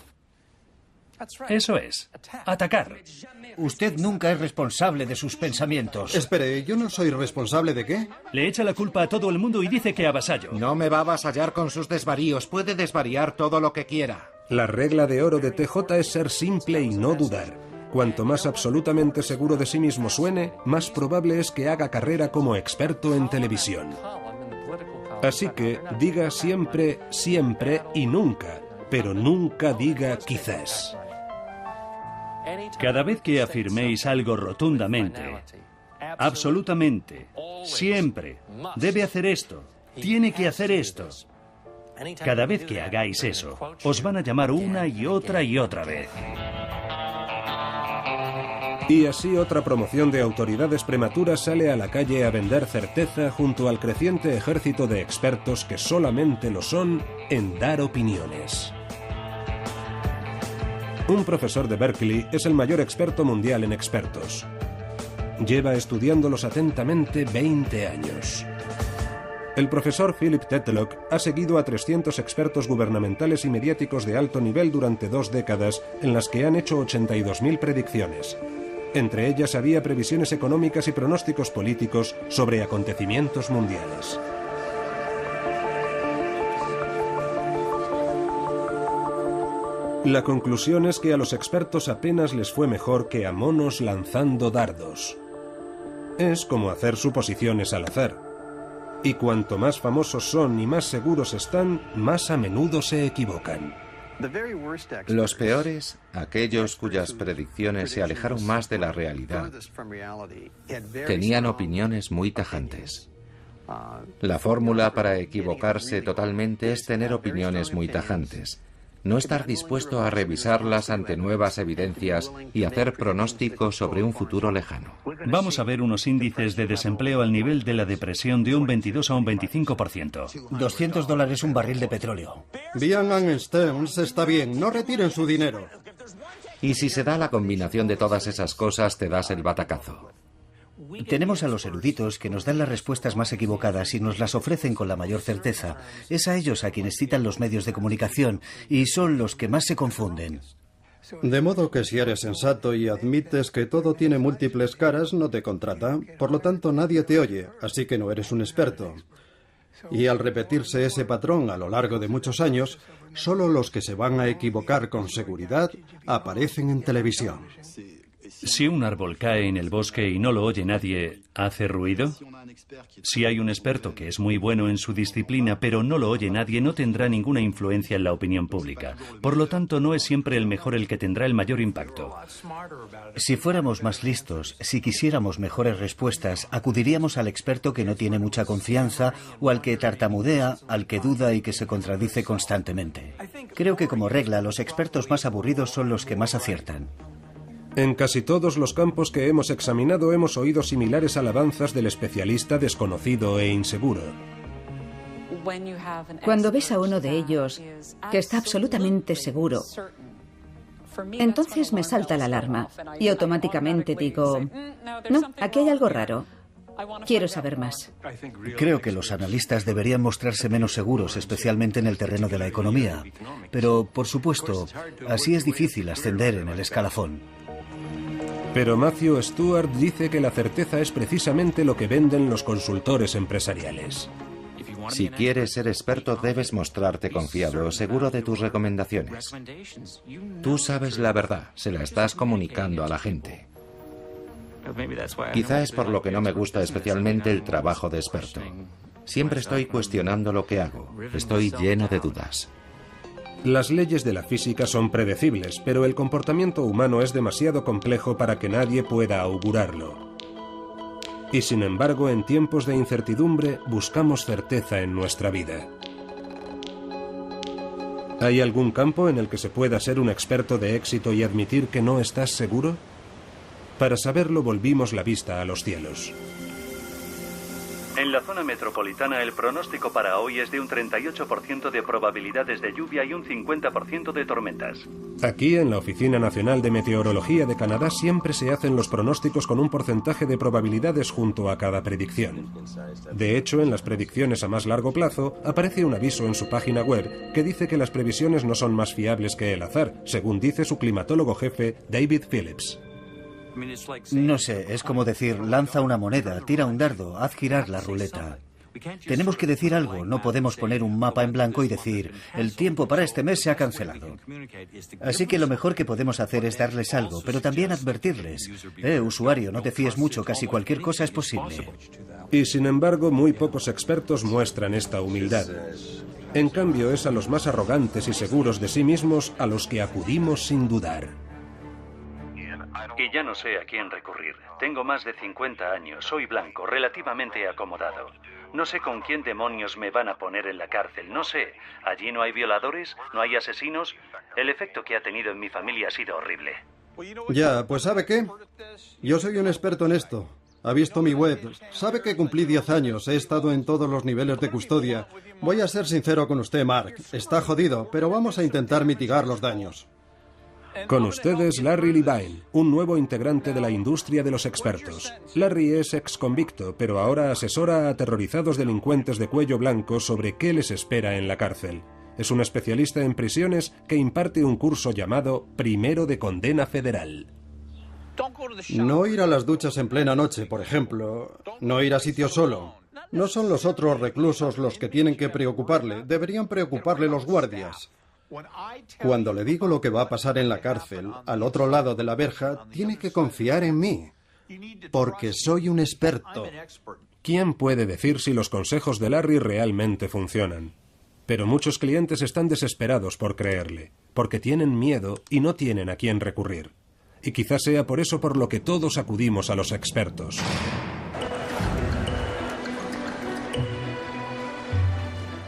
Eso es, atacar. Usted nunca es responsable de sus pensamientos. Espere, ¿yo no soy responsable de qué? Le echa la culpa a todo el mundo y dice que avasallo. No me va a avasallar con sus desvaríos. Puede desvariar todo lo que quiera. La regla de oro de TJ es ser simple y no dudar. Cuanto más absolutamente seguro de sí mismo suene, más probable es que haga carrera como experto en televisión. Así que diga siempre, siempre y nunca, pero nunca diga quizás. Cada vez que afirméis algo rotundamente, absolutamente, siempre, debe hacer esto, tiene que hacer esto. Cada vez que hagáis eso, os van a llamar una y otra vez. Y así otra promoción de autoridades prematuras sale a la calle a vender certeza junto al creciente ejército de expertos que solamente lo son en dar opiniones. Un profesor de Berkeley es el mayor experto mundial en expertos. Lleva estudiándolos atentamente 20 años. El profesor Philip Tetlock ha seguido a 300 expertos gubernamentales y mediáticos de alto nivel durante 2 décadas, en las que han hecho 82.000 predicciones. Entre ellas había previsiones económicas y pronósticos políticos sobre acontecimientos mundiales. La conclusión es que a los expertos apenas les fue mejor que a monos lanzando dardos. Es como hacer suposiciones al azar. Y cuanto más famosos son y más seguros están, más a menudo se equivocan. Los peores, aquellos cuyas predicciones se alejaron más de la realidad, tenían opiniones muy tajantes. La fórmula para equivocarse totalmente es tener opiniones muy tajantes. No estar dispuesto a revisarlas ante nuevas evidencias y hacer pronósticos sobre un futuro lejano. Vamos a ver unos índices de desempleo al nivel de la depresión de un 22 a un 25%. $200 un barril de petróleo. Vian Stearns está bien, no retiren su dinero. Y si se da la combinación de todas esas cosas, te das el batacazo. Tenemos a los eruditos que nos dan las respuestas más equivocadas y nos las ofrecen con la mayor certeza. Es a ellos a quienes citan los medios de comunicación y son los que más se confunden. De modo que si eres sensato y admites que todo tiene múltiples caras, no te contrata. Por lo tanto, nadie te oye, así que no eres un experto. Y al repetirse ese patrón a lo largo de muchos años, solo los que se van a equivocar con seguridad aparecen en televisión. Si un árbol cae en el bosque y no lo oye nadie, ¿hace ruido? Si hay un experto que es muy bueno en su disciplina, pero no lo oye nadie, no tendrá ninguna influencia en la opinión pública. Por lo tanto, no es siempre el mejor el que tendrá el mayor impacto. Si fuéramos más listos, si quisiéramos mejores respuestas, acudiríamos al experto que no tiene mucha confianza o al que tartamudea, al que duda y que se contradice constantemente. Creo que como regla, los expertos más aburridos son los que más aciertan. En casi todos los campos que hemos examinado hemos oído similares alabanzas del especialista desconocido e inseguro. Cuando ves a uno de ellos que está absolutamente seguro, entonces me salta la alarma y automáticamente digo, no, aquí hay algo raro. Quiero saber más. Creo que los analistas deberían mostrarse menos seguros, especialmente en el terreno de la economía. Pero, por supuesto, así es difícil ascender en el escalafón. Pero Matthew Stewart dice que la certeza es precisamente lo que venden los consultores empresariales. Si quieres ser experto, debes mostrarte confiado, seguro de tus recomendaciones. Tú sabes la verdad, se la estás comunicando a la gente. Quizá es por lo que no me gusta especialmente el trabajo de experto. Siempre estoy cuestionando lo que hago. Estoy lleno de dudas. Las leyes de la física son predecibles, pero el comportamiento humano es demasiado complejo para que nadie pueda augurarlo. Y sin embargo, en tiempos de incertidumbre, buscamos certeza en nuestra vida. ¿Hay algún campo en el que se pueda ser un experto de éxito y admitir que no estás seguro? Para saberlo, volvimos la vista a los cielos. En la zona metropolitana, el pronóstico para hoy es de un 38% de probabilidades de lluvia y un 50% de tormentas. Aquí, en la Oficina Nacional de Meteorología de Canadá, siempre se hacen los pronósticos con un porcentaje de probabilidades junto a cada predicción. De hecho, en las predicciones a más largo plazo, aparece un aviso en su página web que dice que las previsiones no son más fiables que el azar, según dice su climatólogo jefe, David Phillips. No sé, es como decir, lanza una moneda, tira un dardo, haz girar la ruleta. Tenemos que decir algo, no podemos poner un mapa en blanco y decir, el tiempo para este mes se ha cancelado. Así que lo mejor que podemos hacer es darles algo, pero también advertirles. Usuario, no te fíes mucho, casi cualquier cosa es posible. Y sin embargo, muy pocos expertos muestran esta humildad. En cambio, es a los más arrogantes y seguros de sí mismos a los que acudimos sin dudar. Y ya no sé a quién recurrir. Tengo más de 50 años, soy blanco, relativamente acomodado. No sé con quién demonios me van a poner en la cárcel, no sé. Allí no hay violadores, no hay asesinos. El efecto que ha tenido en mi familia ha sido horrible. Ya, pues ¿sabe qué? Yo soy un experto en esto. Ha visto mi web. Sabe que cumplí 10 años. He estado en todos los niveles de custodia. Voy a ser sincero con usted, Mark. Está jodido, pero vamos a intentar mitigar los daños. Con ustedes, Larry Levine, un nuevo integrante de la industria de los expertos. Larry es ex convicto, pero ahora asesora a aterrorizados delincuentes de cuello blanco sobre qué les espera en la cárcel. Es un especialista en prisiones que imparte un curso llamado Primero de Condena Federal. No ir a las duchas en plena noche, por ejemplo. No ir a sitio solo. No son los otros reclusos los que tienen que preocuparle. Deberían preocuparle los guardias. Cuando le digo lo que va a pasar en la cárcel, al otro lado de la verja, tiene que confiar en mí, porque soy un experto. ¿Quién puede decir si los consejos de Larry realmente funcionan? Pero muchos clientes están desesperados por creerle, porque tienen miedo y no tienen a quién recurrir. Y quizás sea por eso por lo que todos acudimos a los expertos.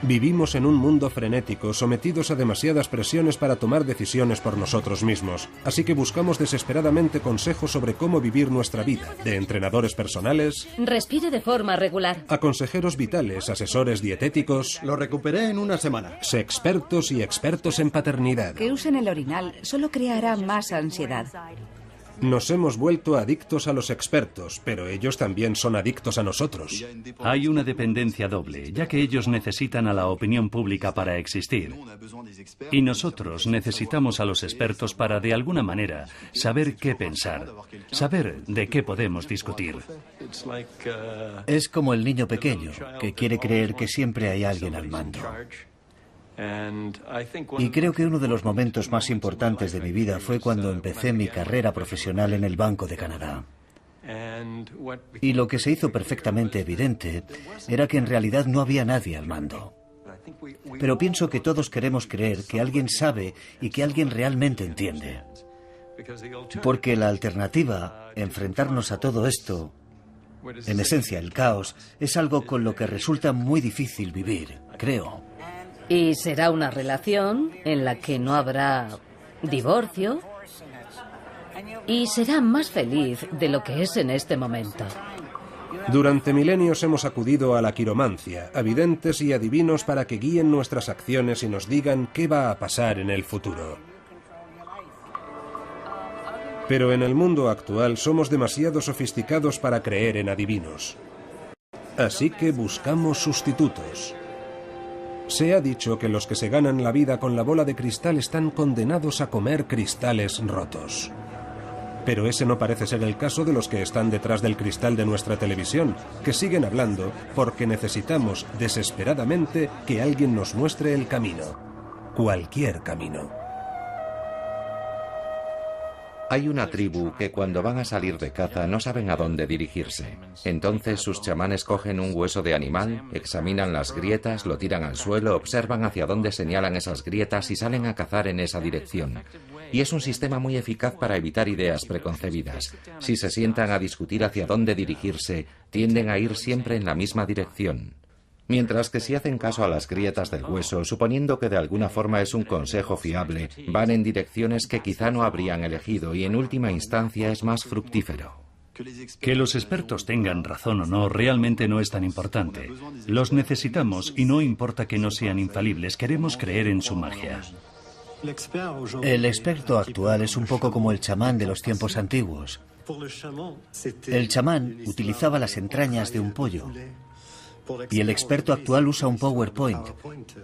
Vivimos en un mundo frenético, sometidos a demasiadas presiones para tomar decisiones por nosotros mismos. Así que buscamos desesperadamente consejos sobre cómo vivir nuestra vida, de entrenadores personales... Respire de forma regular. A consejeros vitales, asesores dietéticos... Lo recuperé en una semana. Sexpertos y expertos en paternidad. Que usen el orinal solo creará más ansiedad. Nos hemos vuelto adictos a los expertos, pero ellos también son adictos a nosotros. Hay una dependencia doble, ya que ellos necesitan a la opinión pública para existir. Y nosotros necesitamos a los expertos para, de alguna manera, saber qué pensar, saber de qué podemos discutir. Es como el niño pequeño, que quiere creer que siempre hay alguien al mando. Y creo que uno de los momentos más importantes de mi vida fue cuando empecé mi carrera profesional en el Banco de Canadá. Y lo que se hizo perfectamente evidente era que en realidad no había nadie al mando. Pero pienso que todos queremos creer que alguien sabe y que alguien realmente entiende. Porque la alternativa, enfrentarnos a todo esto, en esencia el caos, es algo con lo que resulta muy difícil vivir, creo. Y será una relación en la que no habrá divorcio y será más feliz de lo que es en este momento. Durante milenios hemos acudido a la quiromancia, a videntes y adivinos para que guíen nuestras acciones y nos digan qué va a pasar en el futuro. Pero en el mundo actual somos demasiado sofisticados para creer en adivinos. Así que buscamos sustitutos. Se ha dicho que los que se ganan la vida con la bola de cristal están condenados a comer cristales rotos. Pero ese no parece ser el caso de los que están detrás del cristal de nuestra televisión, que siguen hablando porque necesitamos desesperadamente que alguien nos muestre el camino. Cualquier camino. Hay una tribu que cuando van a salir de caza no saben a dónde dirigirse. Entonces sus chamanes cogen un hueso de animal, examinan las grietas, lo tiran al suelo, observan hacia dónde señalan esas grietas y salen a cazar en esa dirección. Y es un sistema muy eficaz para evitar ideas preconcebidas. Si se sientan a discutir hacia dónde dirigirse, tienden a ir siempre en la misma dirección. Mientras que si hacen caso a las grietas del hueso, suponiendo que de alguna forma es un consejo fiable, van en direcciones que quizá no habrían elegido y en última instancia es más fructífero. Que los expertos tengan razón o no realmente no es tan importante. Los necesitamos y no importa que no sean infalibles, queremos creer en su magia. El experto actual es un poco como el chamán de los tiempos antiguos. El chamán utilizaba las entrañas de un pollo. Y el experto actual usa un PowerPoint,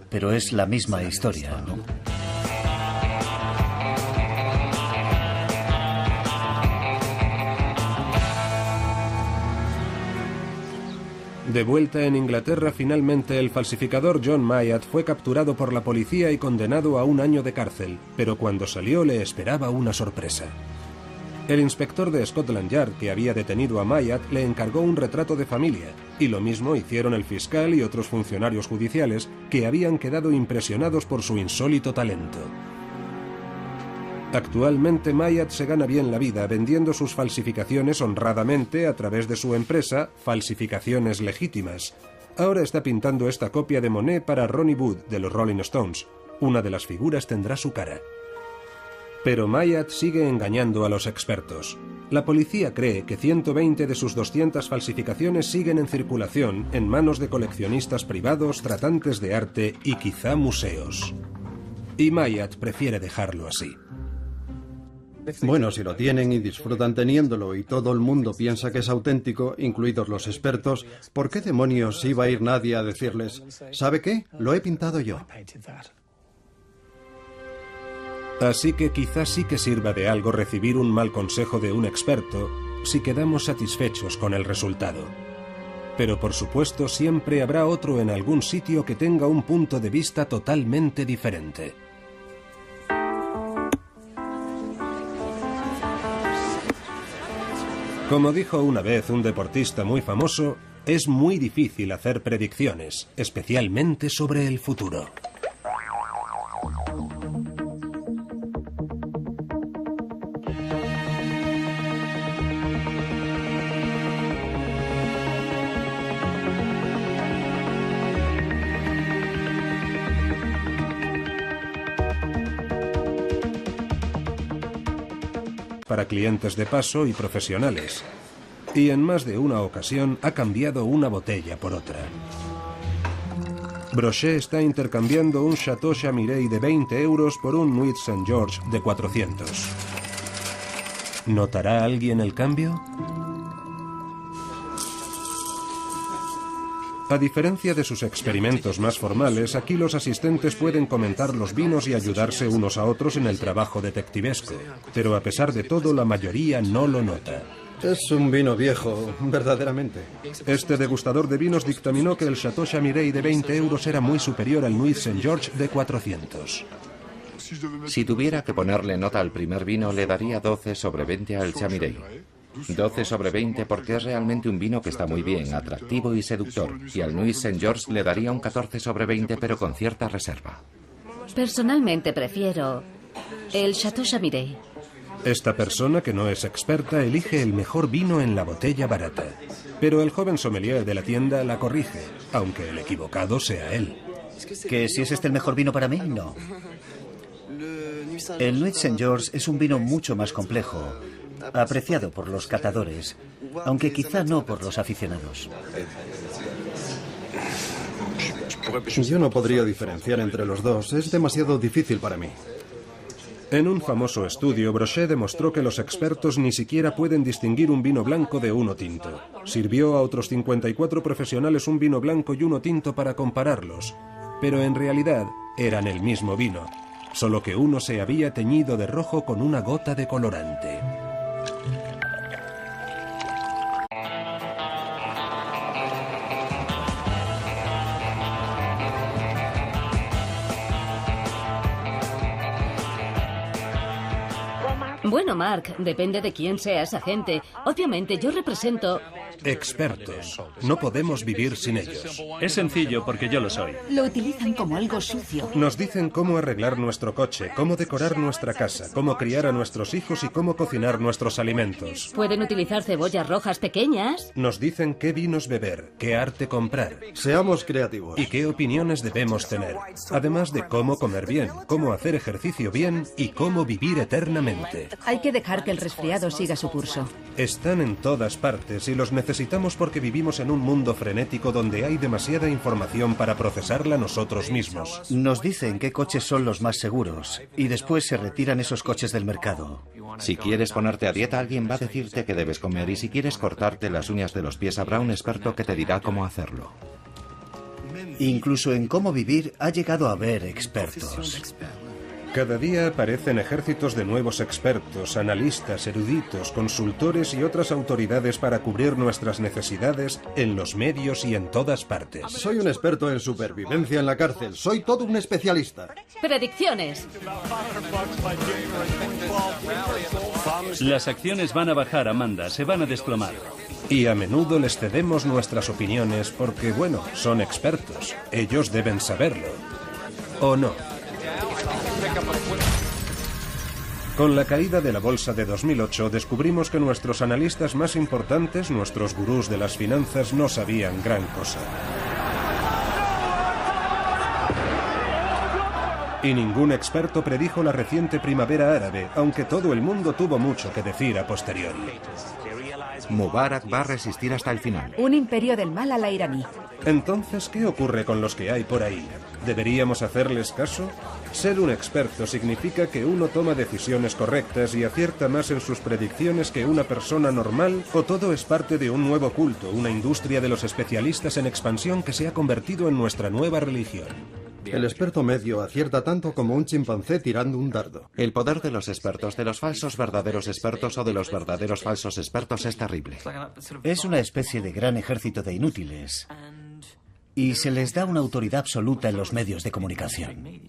pero es la misma historia, ¿no? De vuelta en Inglaterra, finalmente el falsificador John Myatt fue capturado por la policía y condenado a 1 año de cárcel, pero cuando salió le esperaba una sorpresa. El inspector de Scotland Yard que había detenido a Myatt le encargó un retrato de familia, y lo mismo hicieron el fiscal y otros funcionarios judiciales que habían quedado impresionados por su insólito talento. Actualmente Myatt se gana bien la vida vendiendo sus falsificaciones honradamente a través de su empresa Falsificaciones Legítimas. Ahora está pintando esta copia de Monet para Ronnie Wood de los Rolling Stones. Una de las figuras tendrá su cara. Pero Myatt sigue engañando a los expertos. La policía cree que 120 de sus 200 falsificaciones siguen en circulación en manos de coleccionistas privados, tratantes de arte y quizá museos. Y Myatt prefiere dejarlo así. Bueno, si lo tienen y disfrutan teniéndolo y todo el mundo piensa que es auténtico, incluidos los expertos, ¿por qué demonios iba a ir nadie a decirles, ¿sabe qué? Lo he pintado yo? Así que quizás sí que sirva de algo recibir un mal consejo de un experto si quedamos satisfechos con el resultado. Pero por supuesto siempre habrá otro en algún sitio que tenga un punto de vista totalmente diferente. Como dijo una vez un deportista muy famoso, es muy difícil hacer predicciones, especialmente sobre el futuro. Para clientes de paso y profesionales. Y en más de una ocasión ha cambiado una botella por otra. Brochet está intercambiando un Chateau Chamiray de 20 euros por un Nuit Saint-Georges de 400. ¿Notará alguien el cambio? A diferencia de sus experimentos más formales, aquí los asistentes pueden comentar los vinos y ayudarse unos a otros en el trabajo detectivesco. Pero a pesar de todo, la mayoría no lo nota. Es un vino viejo, verdaderamente. Este degustador de vinos dictaminó que el Chateau Chamiray de 20 euros era muy superior al Nuit Saint-Georges de 400. Si tuviera que ponerle nota al primer vino, le daría 12 sobre 20 al Chamiray. 12 sobre 20 porque es realmente un vino que está muy bien, atractivo y seductor. Y al Nuit Saint-Georges le daría un 14 sobre 20, pero con cierta reserva. Personalmente prefiero el Chateau Chamiray. Esta persona, que no es experta, elige el mejor vino en la botella barata. Pero el joven sommelier de la tienda la corrige, aunque el equivocado sea él. ¿Que si es este el mejor vino para mí? No. El Nuit Saint-Georges es un vino mucho más complejo, apreciado por los catadores, aunque quizá no por los aficionados. Yo no podría diferenciar entre los dos, es demasiado difícil para mí. En un famoso estudio, Brochet demostró que los expertos ni siquiera pueden distinguir un vino blanco de uno tinto. Sirvió a otros 54 profesionales un vino blanco y uno tinto para compararlos, pero en realidad eran el mismo vino, solo que uno se había teñido de rojo con una gota de colorante. Bueno, Mark, depende de quién sea esa gente. Obviamente, yo represento... Expertos. No podemos vivir sin ellos. Es sencillo porque yo lo soy. Lo utilizan como algo sucio. Nos dicen cómo arreglar nuestro coche, cómo decorar nuestra casa, cómo criar a nuestros hijos y cómo cocinar nuestros alimentos. Pueden utilizar cebollas rojas pequeñas. Nos dicen qué vinos beber, qué arte comprar. Seamos creativos. Y qué opiniones debemos tener. Además de cómo comer bien, cómo hacer ejercicio bien y cómo vivir eternamente. Hay que dejar que el resfriado siga su curso. Están en todas partes y los necesitamos porque vivimos en un mundo frenético donde hay demasiada información para procesarla nosotros mismos. Nos dicen qué coches son los más seguros y después se retiran esos coches del mercado. Si quieres ponerte a dieta, alguien va a decirte qué debes comer, y si quieres cortarte las uñas de los pies, habrá un experto que te dirá cómo hacerlo. Incluso en cómo vivir ha llegado a haber expertos. Cada día aparecen ejércitos de nuevos expertos, analistas, eruditos, consultores y otras autoridades para cubrir nuestras necesidades en los medios y en todas partes. Soy un experto en supervivencia en la cárcel. Soy todo un especialista. Predicciones. Las acciones van a bajar, Amanda, se van a desplomar. Y a menudo les cedemos nuestras opiniones porque, bueno, son expertos. Ellos deben saberlo. ¿O no? Con la caída de la bolsa de 2008 descubrimos que nuestros analistas más importantes, nuestros gurús de las finanzas, no sabían gran cosa. Y ningún experto predijo la reciente primavera árabe, aunque todo el mundo tuvo mucho que decir a posteriori. Mubarak va a resistir hasta el final. Un imperio del mal a la iraní. Entonces, ¿qué ocurre con los que hay por ahí? ¿Deberíamos hacerles caso? Ser un experto significa que uno toma decisiones correctas y acierta más en sus predicciones que una persona normal, o todo es parte de un nuevo culto, una industria de los especialistas en expansión que se ha convertido en nuestra nueva religión. El experto medio acierta tanto como un chimpancé tirando un dardo. El poder de los expertos, de los falsos verdaderos expertos o de los verdaderos falsos expertos es terrible. Es una especie de gran ejército de inútiles. Y se les da una autoridad absoluta en los medios de comunicación.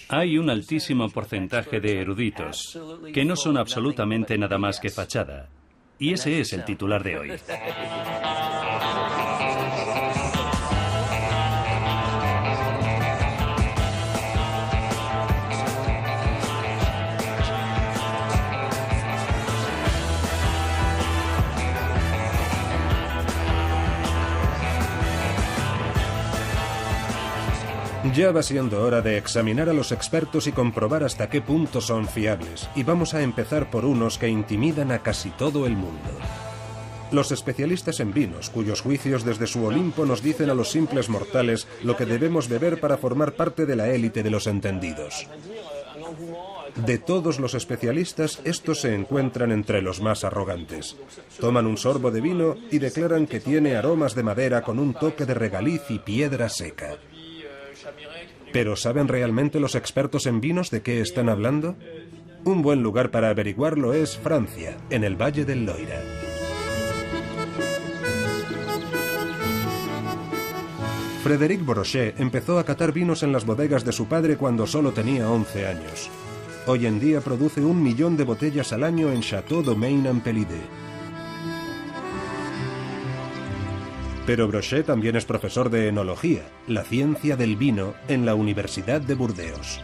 Hay un altísimo porcentaje de eruditos que no son absolutamente nada más que fachada. Y ese es el titular de hoy. Ya va siendo hora de examinar a los expertos y comprobar hasta qué punto son fiables, y vamos a empezar por unos que intimidan a casi todo el mundo. Los especialistas en vinos, cuyos juicios desde su Olimpo nos dicen a los simples mortales lo que debemos beber para formar parte de la élite de los entendidos. De todos los especialistas, estos se encuentran entre los más arrogantes. Toman un sorbo de vino y declaran que tiene aromas de madera con un toque de regaliz y piedra seca. ¿Pero saben realmente los expertos en vinos de qué están hablando? Un buen lugar para averiguarlo es Francia, en el Valle del Loira. Frédéric Brochet empezó a catar vinos en las bodegas de su padre cuando solo tenía 11 años. Hoy en día produce 1 millón de botellas al año en Château Domaine-en-Pelidé. Pero Brochet también es profesor de enología, la ciencia del vino, en la Universidad de Burdeos.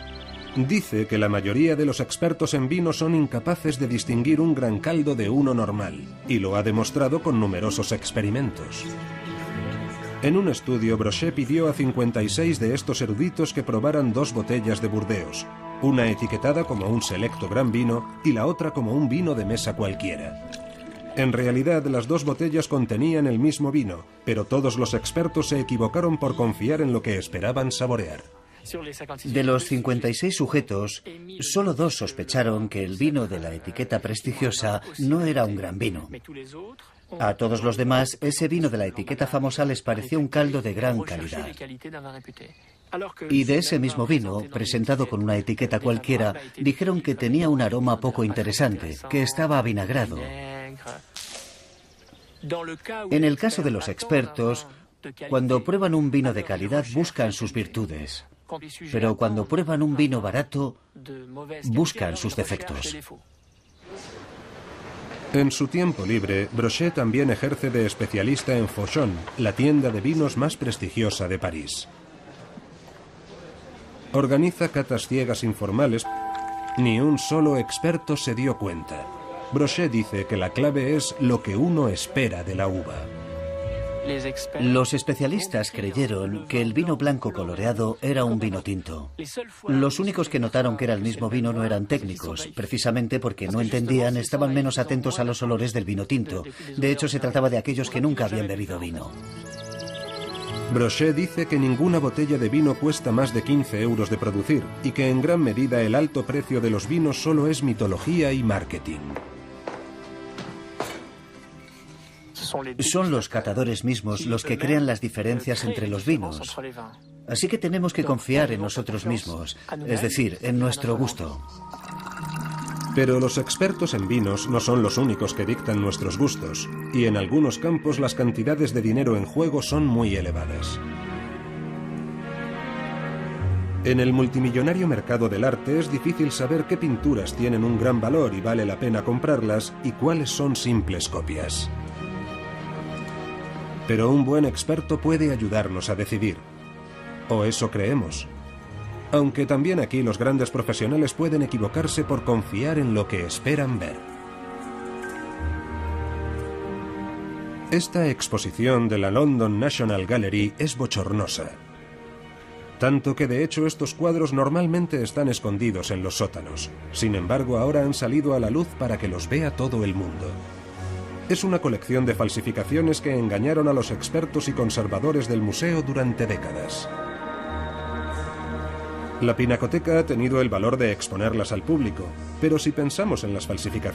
Dice que la mayoría de los expertos en vino son incapaces de distinguir un gran caldo de uno normal, y lo ha demostrado con numerosos experimentos. En un estudio, Brochet pidió a 56 de estos eruditos que probaran 2 botellas de Burdeos, una etiquetada como un selecto gran vino y la otra como un vino de mesa cualquiera. En realidad, las 2 botellas contenían el mismo vino, pero todos los expertos se equivocaron por confiar en lo que esperaban saborear. De los 56 sujetos, solo 2 sospecharon que el vino de la etiqueta prestigiosa no era un gran vino. A todos los demás, ese vino de la etiqueta famosa les pareció un caldo de gran calidad. Y de ese mismo vino, presentado con una etiqueta cualquiera, dijeron que tenía un aroma poco interesante, que estaba avinagrado. En el caso de los expertos, cuando prueban un vino de calidad buscan sus virtudes. Pero cuando prueban un vino barato, buscan sus defectos. En su tiempo libre, Brochet también ejerce de especialista en Fauchon, la tienda de vinos más prestigiosa de París. Organiza catas ciegas informales. Ni un solo experto se dio cuenta. Brochet dice que la clave es lo que uno espera de la uva. Los especialistas creyeron que el vino blanco coloreado era un vino tinto. Los únicos que notaron que era el mismo vino no eran técnicos, precisamente porque no entendían, estaban menos atentos a los olores del vino tinto. De hecho, se trataba de aquellos que nunca habían bebido vino. Brochet dice que ninguna botella de vino cuesta más de 15 euros de producir y que en gran medida el alto precio de los vinos solo es mitología y marketing. Son los catadores mismos los que crean las diferencias entre los vinos. Así que tenemos que confiar en nosotros mismos, es decir, en nuestro gusto. Pero los expertos en vinos no son los únicos que dictan nuestros gustos, y en algunos campos las cantidades de dinero en juego son muy elevadas. En el multimillonario mercado del arte es difícil saber qué pinturas tienen un gran valor y vale la pena comprarlas y cuáles son simples copias. Pero un buen experto puede ayudarnos a decidir. O eso creemos. Aunque también aquí los grandes profesionales pueden equivocarse por confiar en lo que esperan ver. Esta exposición de la London National Gallery es bochornosa. Tanto que de hecho estos cuadros normalmente están escondidos en los sótanos. Sin embargo, ahora han salido a la luz para que los vea todo el mundo. Es una colección de falsificaciones que engañaron a los expertos y conservadores del museo durante décadas. La pinacoteca ha tenido el valor de exponerlas al público, pero si pensamos en las falsificaciones